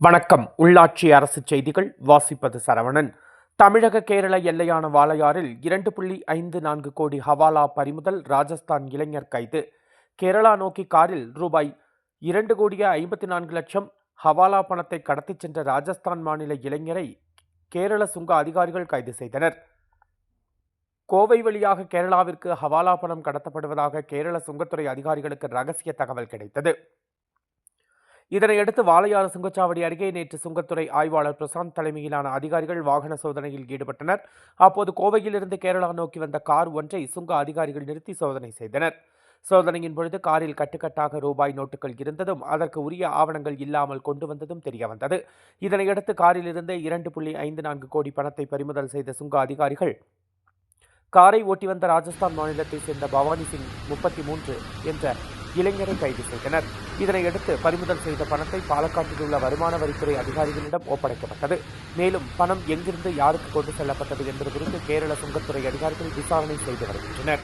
வணக்கம். உள்ளாட்சி அரசு செய்திகள் வாசிப்பது சரவணன். தமிழக கேரள எல்லையான வாளையாறில் 2.54 கோடி ஹவாலா பறிமுதல். ராஜஸ்தான் இளைஞர் கைது. கேரளா நோக்கி காரில் ரூபாய் 2,54,00,000 ஹவாலா பணத்தை கடத்திச் சென்ற ராஜஸ்தான் மாநில இளைஞரை கேரள சுங்க அதிகாரிகள் கைது செய்தனர். கோவை வழியாக கேரளாவிற்கு ஹவாலா பணம் கடத்தப்படுவதாக கேரள சுங்கத்துறை அதிகாரிகளுக்கு ரகசிய தகவல் கிடைத்தது. இதனையடுத்து வாளையாறு சுங்கச்சாவடி அருகே நேற்று சுங்கத்துறை ஆய்வாளர் பிரசாந்த் தலைமையிலான அதிகாரிகள் வாகன சோதனையில் ஈடுபட்டனர். அப்போது கோவையிலிருந்து கேரளா நோக்கி வந்த கார் ஒன்றை சுங்க அதிகாரிகள் நிறுத்தி சோதனை செய்தனர். சோதனையின் பொழுது காரில் கட்டுக்கட்டாக ரூபாய் நோட்டுகள் இருந்ததும் அதற்கு உரிய ஆவணங்கள் இல்லாமல் கொண்டு வந்ததும் தெரியவந்தது. இதனையடுத்து காரில் இருந்து 2.54 கோடி பணத்தை பறிமுதல் செய்த சுங்க அதிகாரிகள் காரை ஓட்டி வந்த ராஜஸ்தான் மாநிலத்தைச் சேர்ந்த பவானி சிங் 33 என்ற இளைஞரை கைது செய்தனர். இதனையடுத்து பறிமுதல் செய்த பணத்தை பாலக்காட்டில் உள்ள வருமான வரித்துறை அதிகாரிகளிடம் ஒப்படைக்கப்பட்டது. மேலும் பணம் எங்கிருந்து யாருக்கு கொண்டு செல்லப்பட்டது என்பது குறித்து கேரள சுங்கத்துறை அதிகாரிகள் விசாரணை செய்து வருகின்றனர்.